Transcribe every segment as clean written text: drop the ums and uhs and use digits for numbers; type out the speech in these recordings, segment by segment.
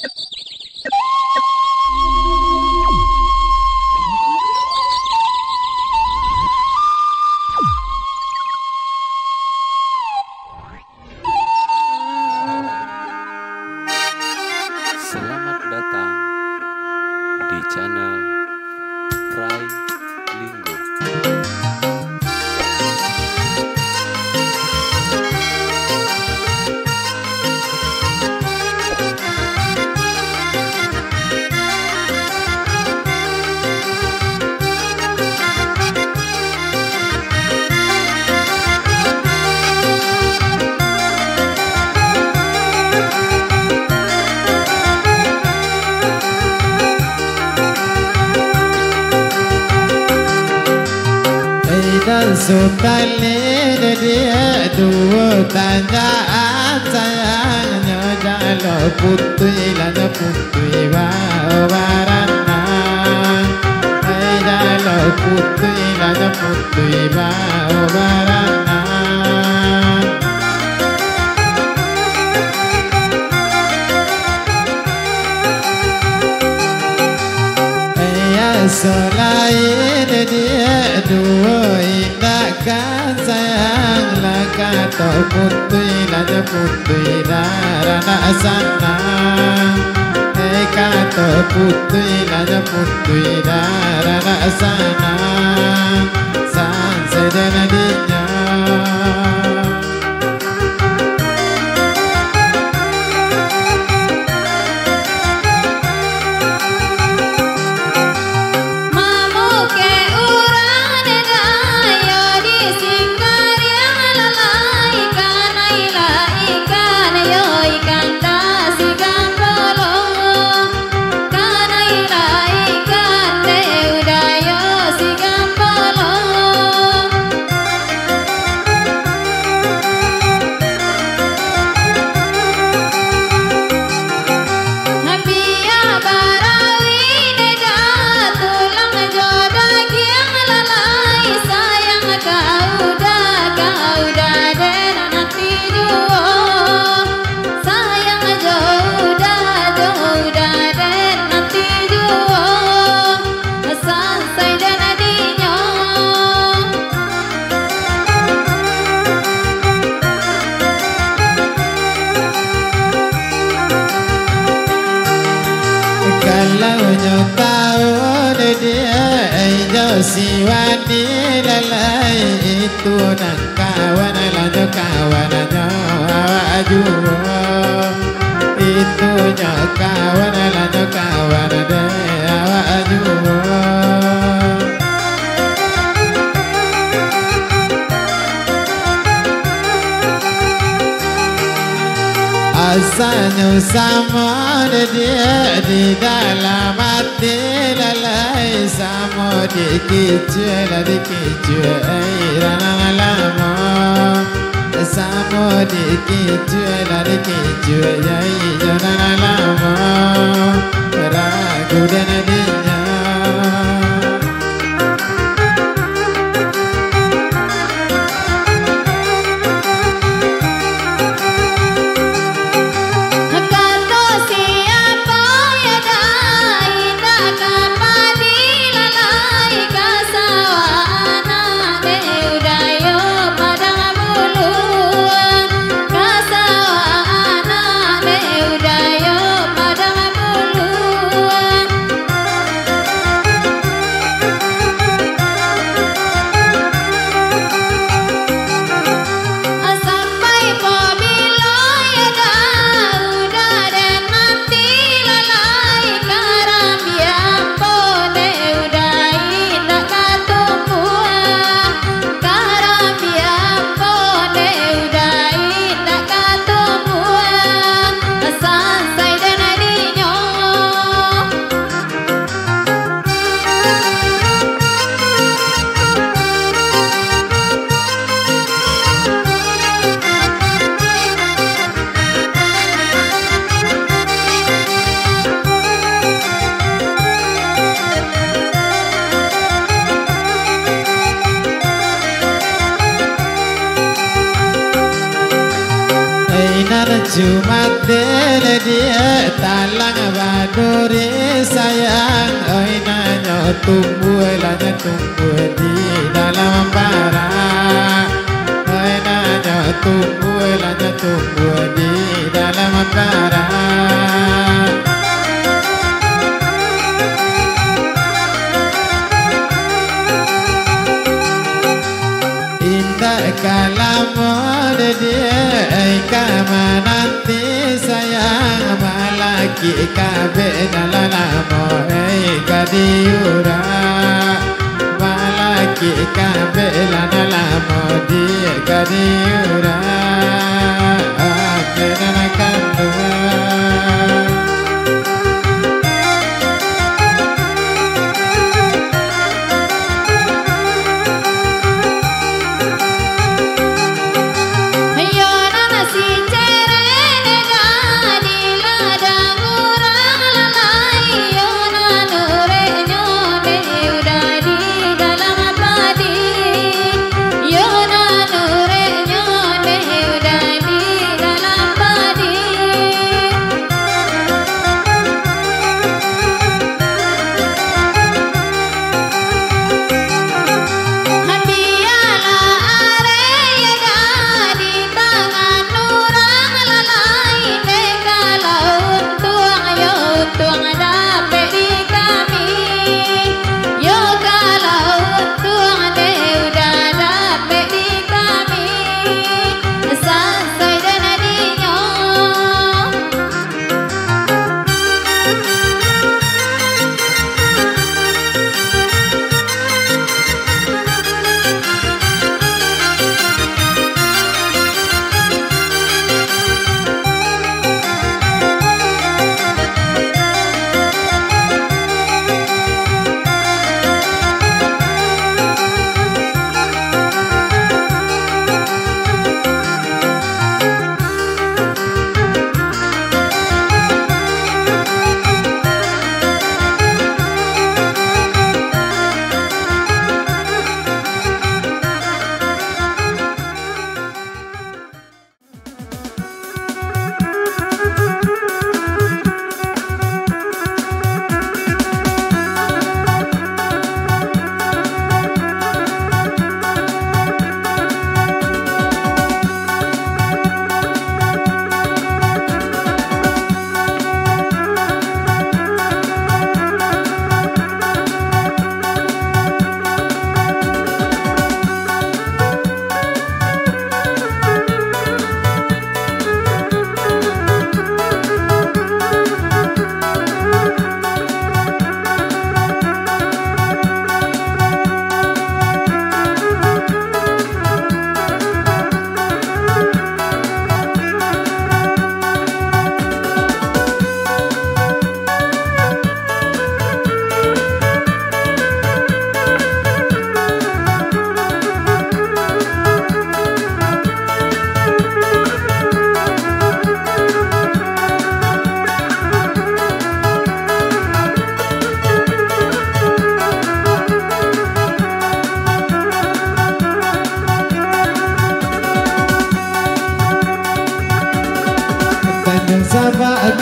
Selamat datang di channel Rai Linggo. Sukali dia dua tanyaan sayangnya kalau putui lana putui bawarana kalau putui lana putui bawarana selain dia dua indahkan sayang kata putui lana putui darana sana kata putui lana putui darana sana san sedana dinya si wani lalai itu nak kawan lana kawan awak itu nak kawan lana kawan awak asalnya sama dia di dalam hati lalai sama dikicil rana lama sama dikicil rana lama ragu dan dinya Jumat dia dalang baduri sayang oi nanya tumbuh lanya tumbuh di dalam para oi nanya tumbuh lanya tumbuh di dalam para kalamon dia kama nanti sayang malaki kabe dalalamo kadiura malaki kabe dalalamo dia kadiura akhirnya kandua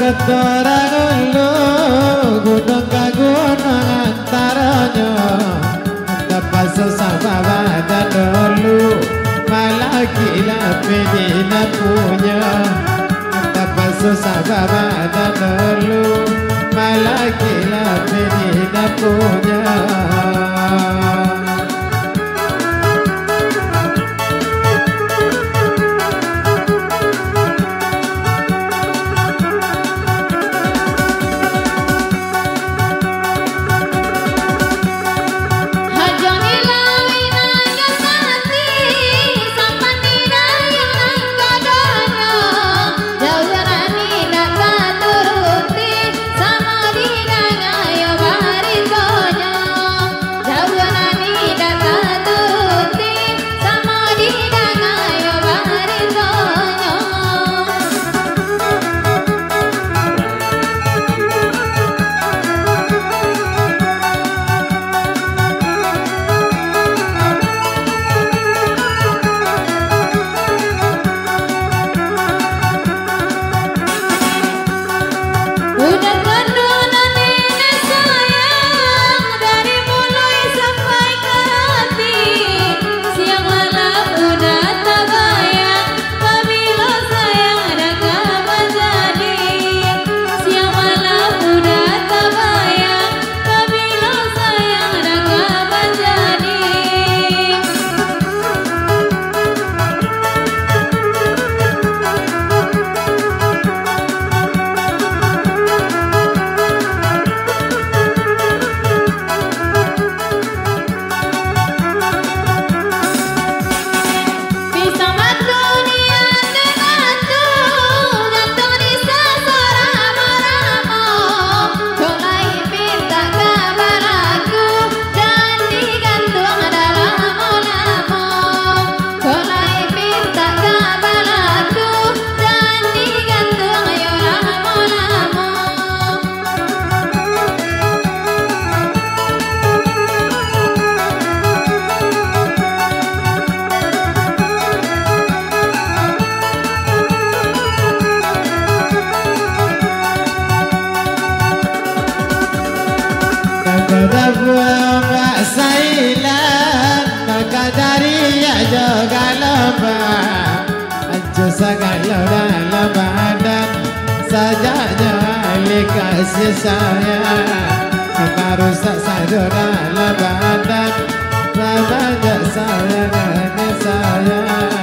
Ketorang lu gunung ke gunung antaranya dapat sesama badan dulu malah gila penina punya dapat sesama badan dulu malah gila penina punya Sama di dana yo bari konya Berbuang sailan Kadari jaga lebat Segala dalam badan Sajanya kasih sayang Baru saja dalam badan Banyak sayang sayang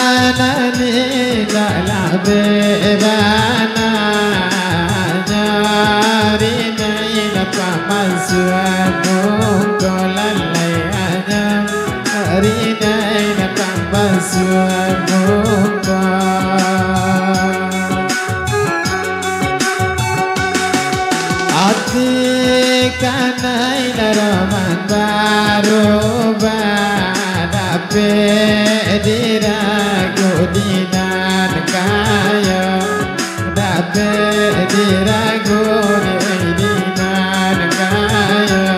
Hujanani dalam bebana Nyari naila pamasuamu Kolalaianya Nyari naila pamasuamu Ati kanaila roman baru diragu dinan kaya dapat diragu dinan kaya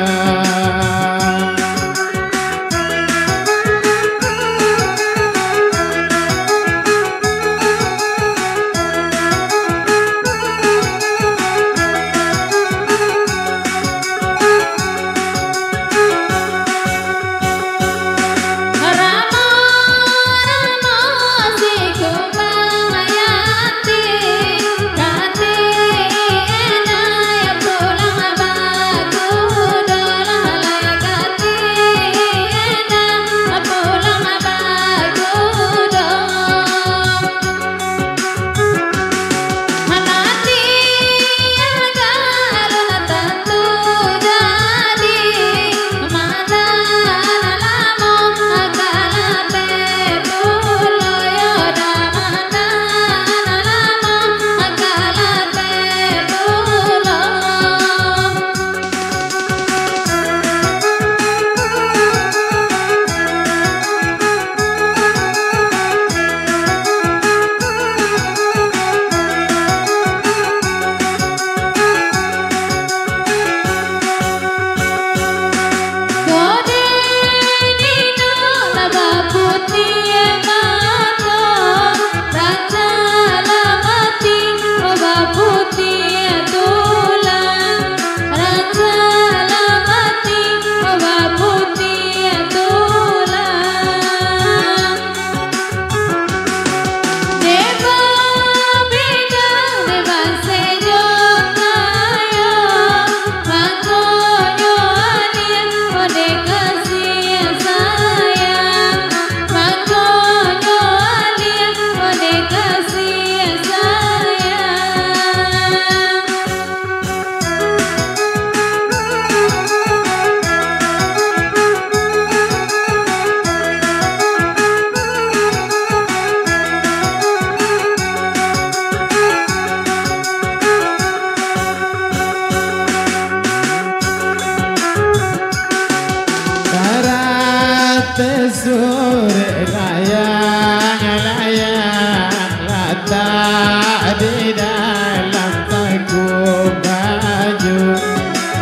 letak di dalam saku baju,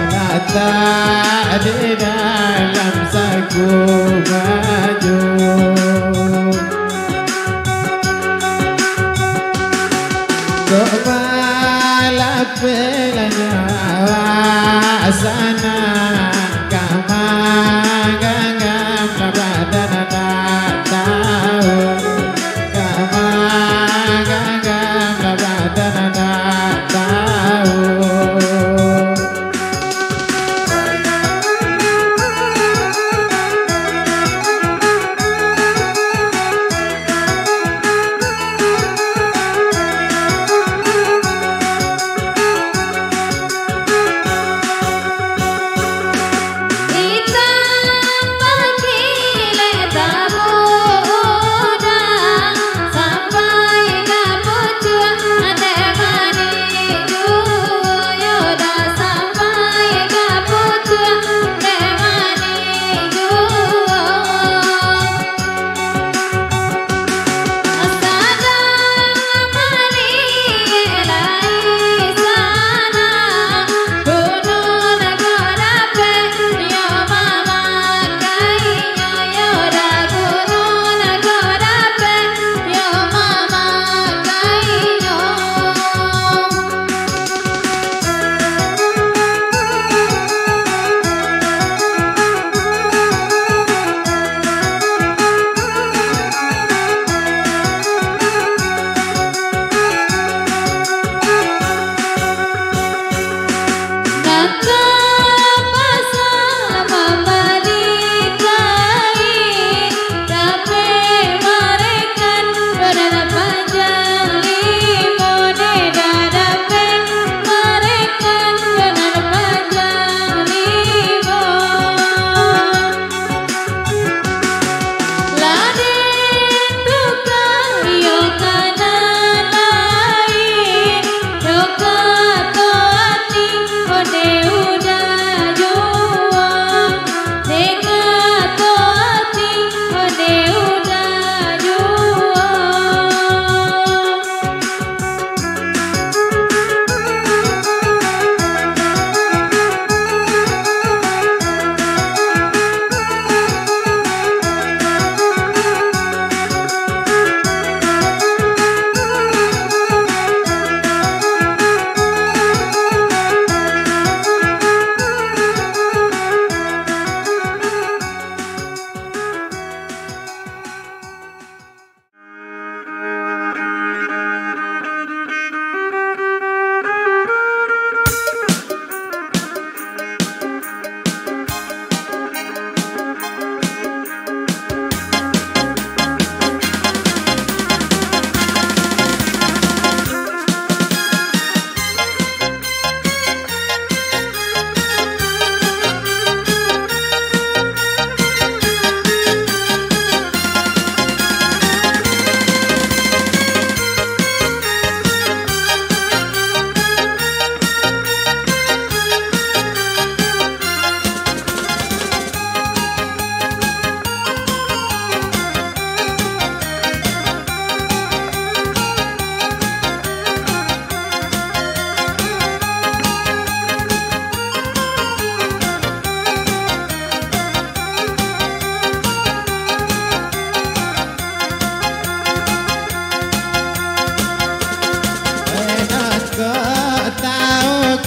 letak di dalam saku baju. Kok malah pelanya sana kamangangam badan tak tahu, kamangangam badan tak tahu.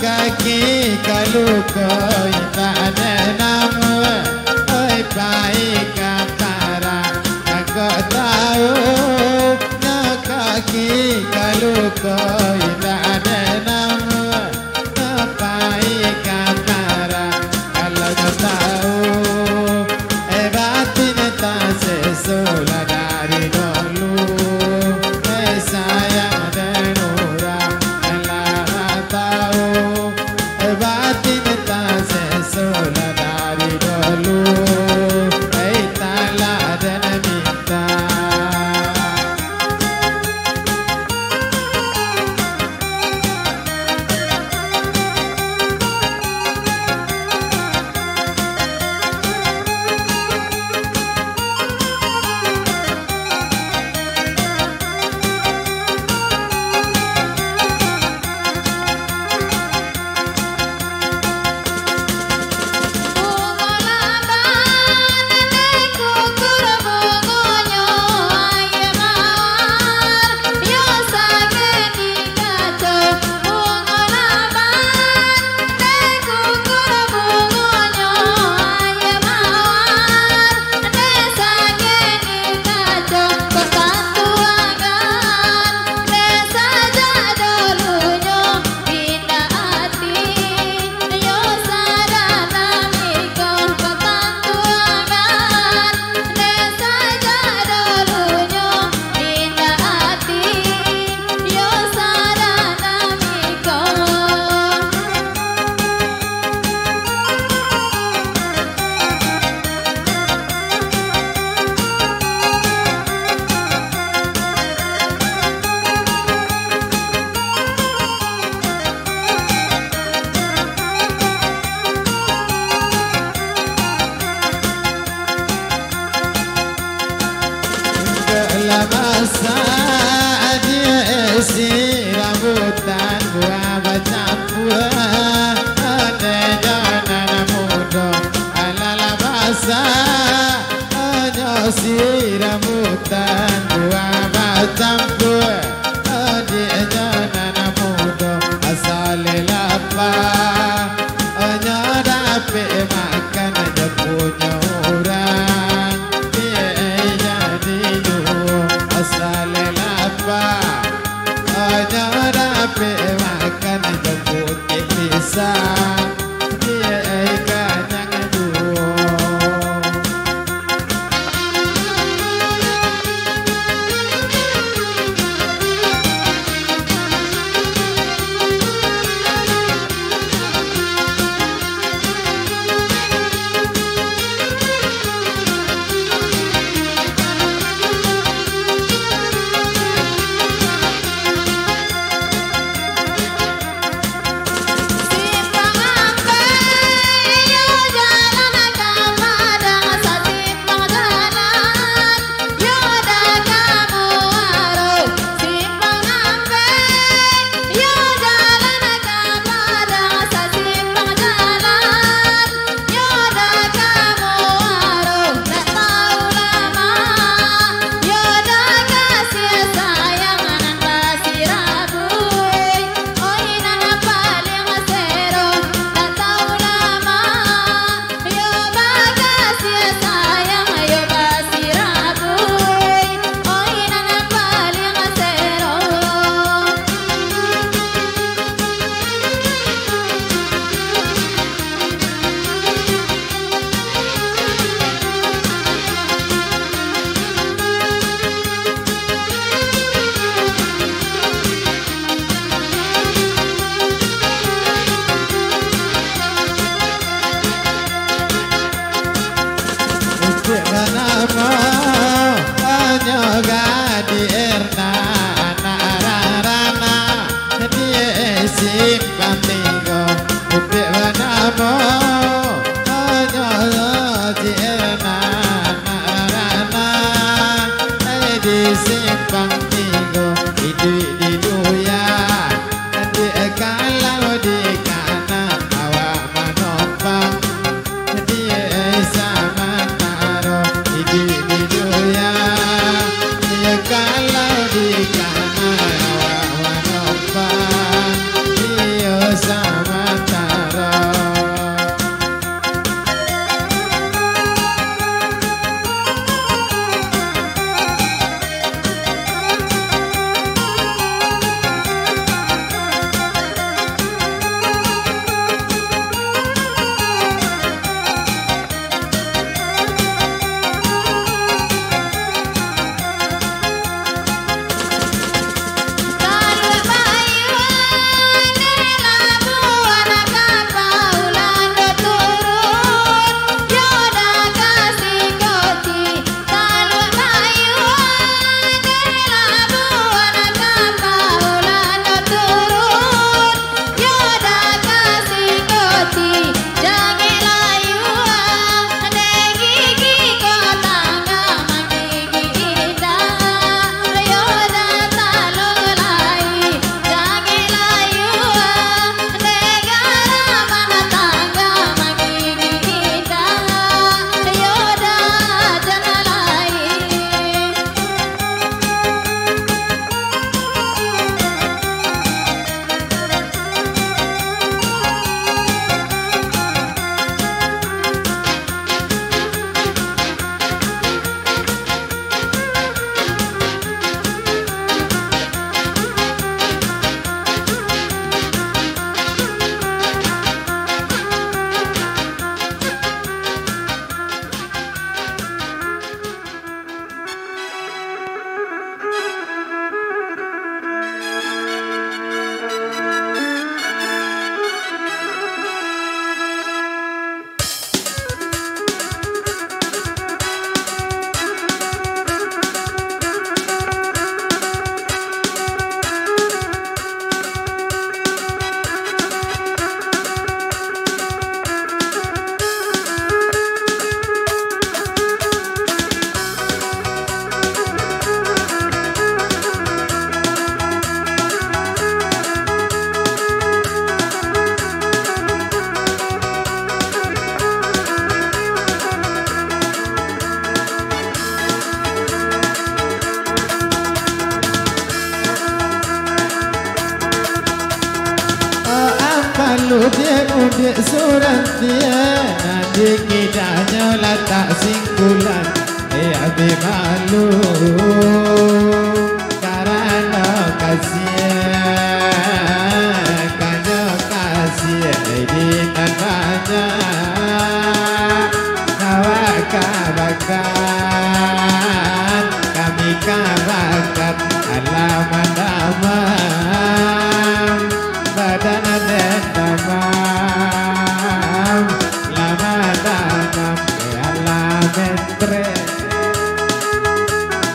kaki kalau kau tak ada nama, oi baik kapara. Aku tahu nak kaki kalau kau tak ada nama, baik kapara. Kalau kau tahu, batin tak sesulah dari dulu, sayang dan orang Allah tahu. Batin tak sesulah dari dulu, tala dan minta. Ojo dape makan jemput pisang dia kanyang duo. Udik surat dia nanti kidahnya letak singkulan abi malu karena kasihan akan kami karakan alaman-alaman badan dan tamam lama-lama alametre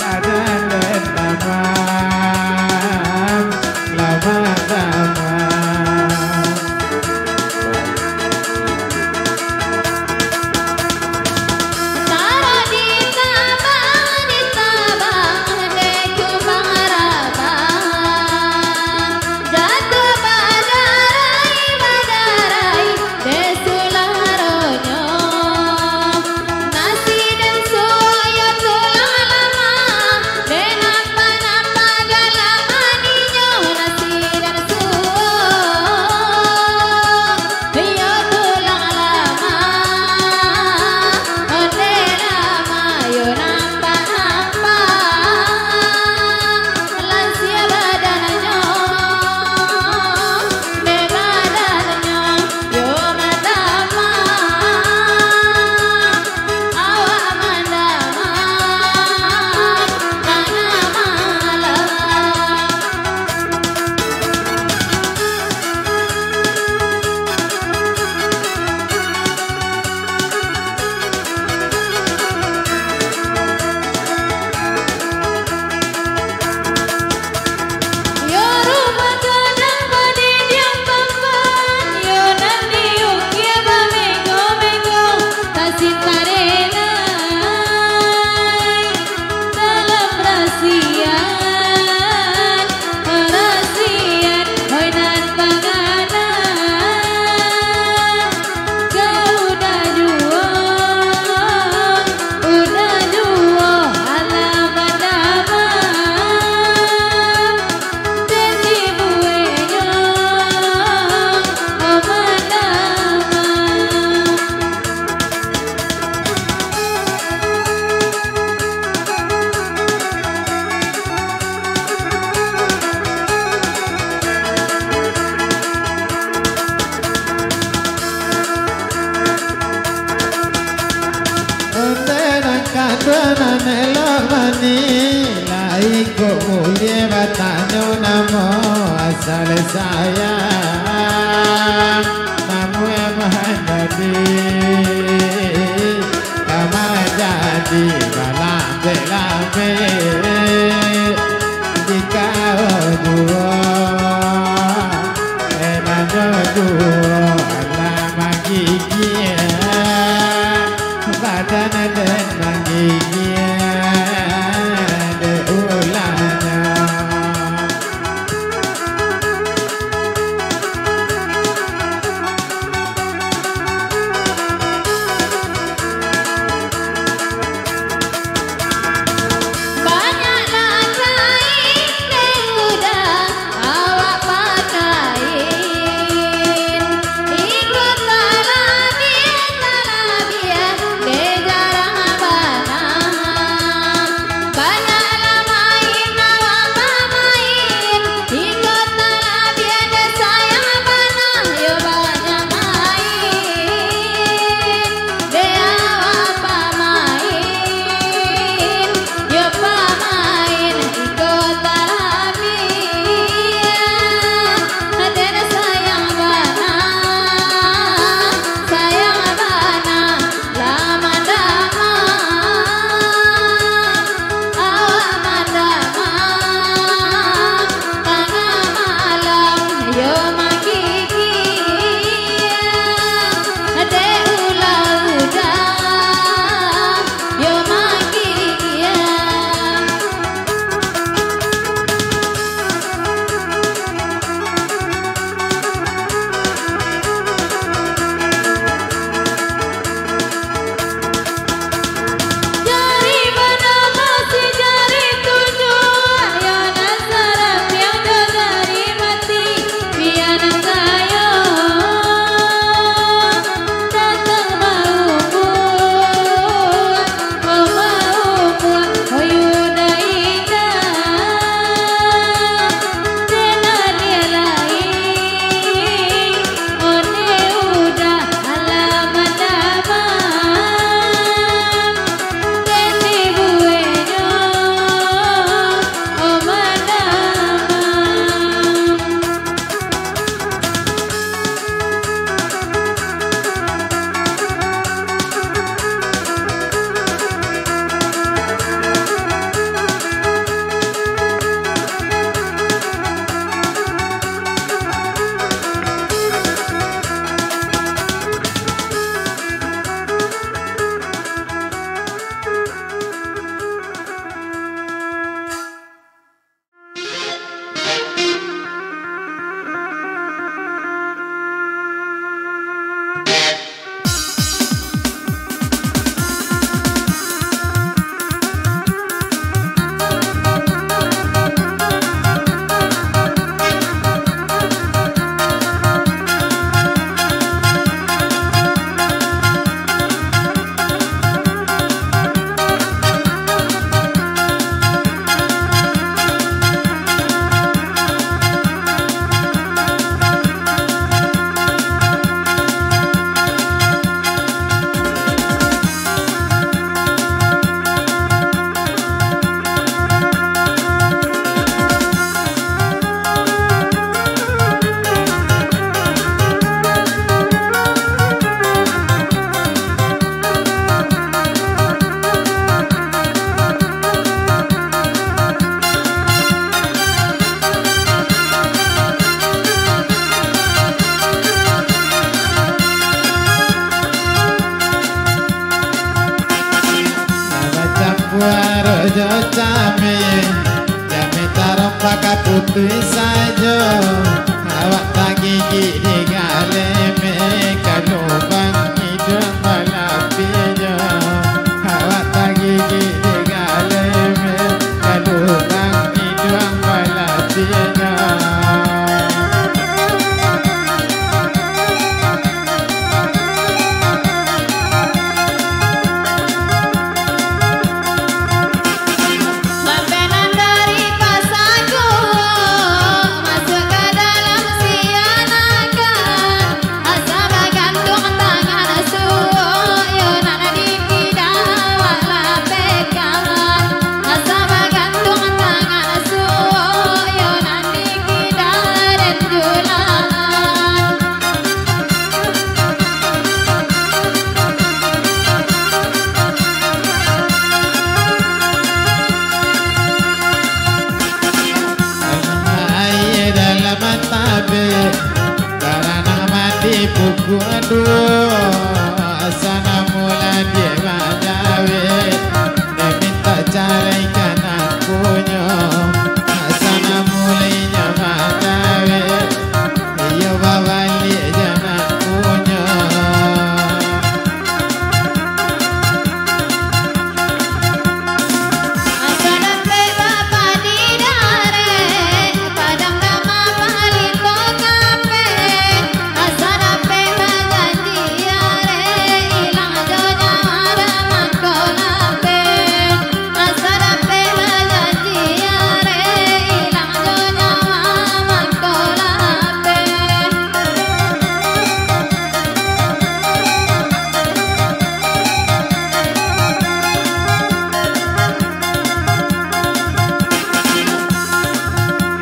badan dan tamam lama-lama. Laiku mulia batanu namo asal sayang namo Muhammadi kama jadi balambe-lambe jika dua enado dua lama gigi badan dan gigi jojo cami Jami taruh pakai putih saja Awak tak gigi di galeme Kalubang hidung malapinya Awak tak gigi di galeme Kalubang hidung malapinya Karena mati buku aduh Asana mula dia madawe Dia minta caraikan akunya Asana mulainya madawe Dia balik jangan punya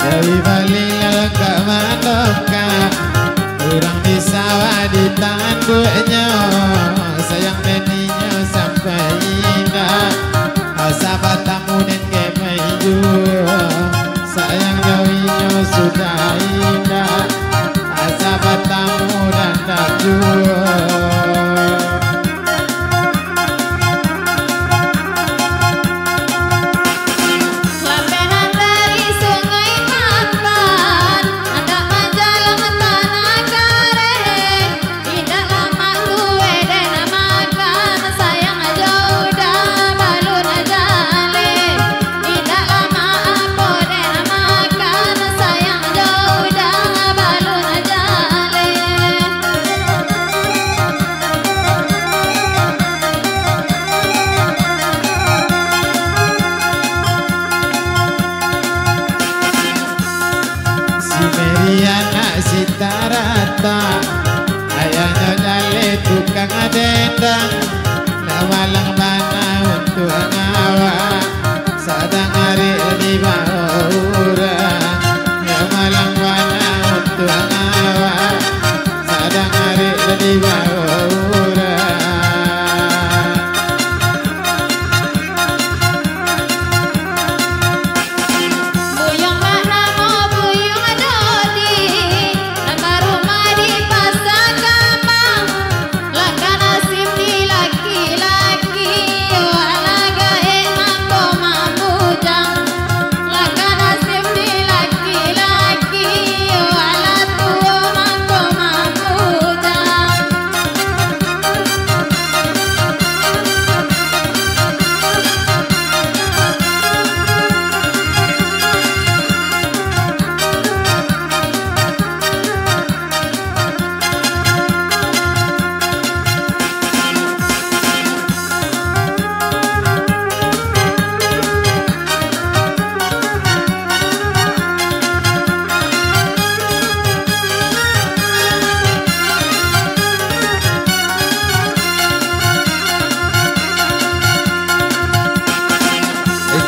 Dari balik ke mandoka Kurang di sawah di tanduknya Sayang neninya sampai indah Sahabat tamu dan kemeju Sayang jawinya sudah indah Sahabat tamu dan takjub Si Tarata ayahnya jale tukang adendang Nawalang mana untuk ngawak Sadang hari di bawah urang Ya malang mana untuk ngawak Sadang hari di bawah urang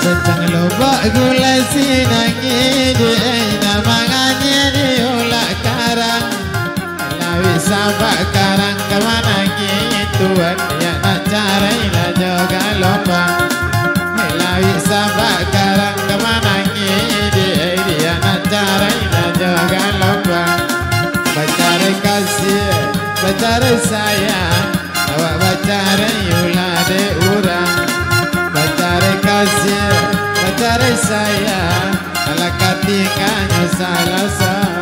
Secang lobak gula sinangi di aina manganya di ulah karang Lawi sabak karang kemana tuan yang nak carai lah jaga lobak Lawi sabak karang kemana dia nak carai lah jaga lobak Bacare kasih, bacare sayang Awak bacare ulah de urang Bacare kasih kasih pacar saya, ala ketinganya salah seorang.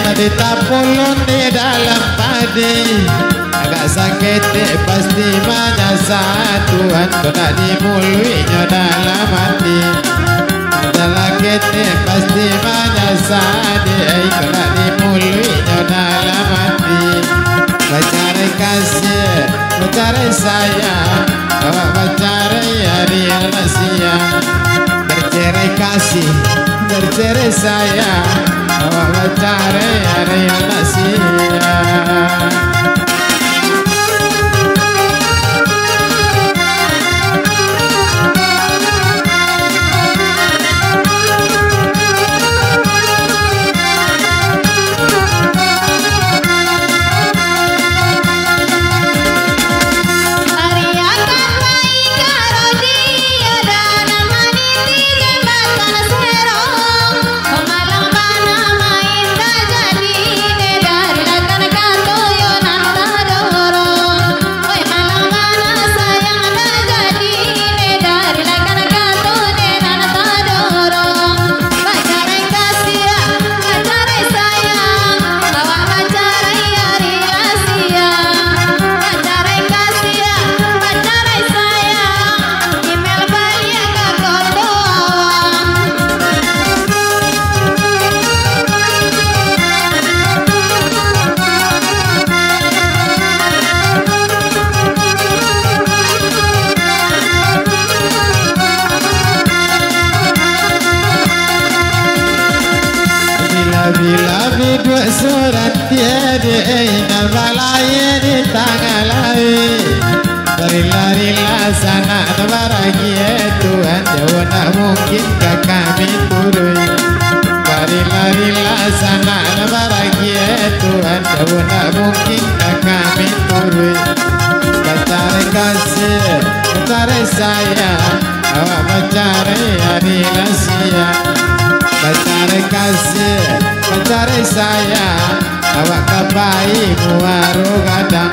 Mati tapulun di dalam padi, agak sakit pasti menyasar Tuhan, kena dimuluinya dalam hati. Agak sakit pasti menyasar, kena dimuluinya dalam hati. Pacar kasih, pacar sayang, bawa pacar hari rahasia. Bercerai kasih, bercerai sayang, bawa pacar hari rahasia. Bila dua surat tiada inal balai di tangan lain. Lari-larilah sana bahagia Tuhan, jauh tak mungkin kami turun. Lari-larilah sana bahagia Tuhan, jauh tak mungkin kami turun. Pacar kasih, pacar sayang, awak pacar hari rahasia. Pacar kasih, pacar sayang, awak kapai muaru gadang.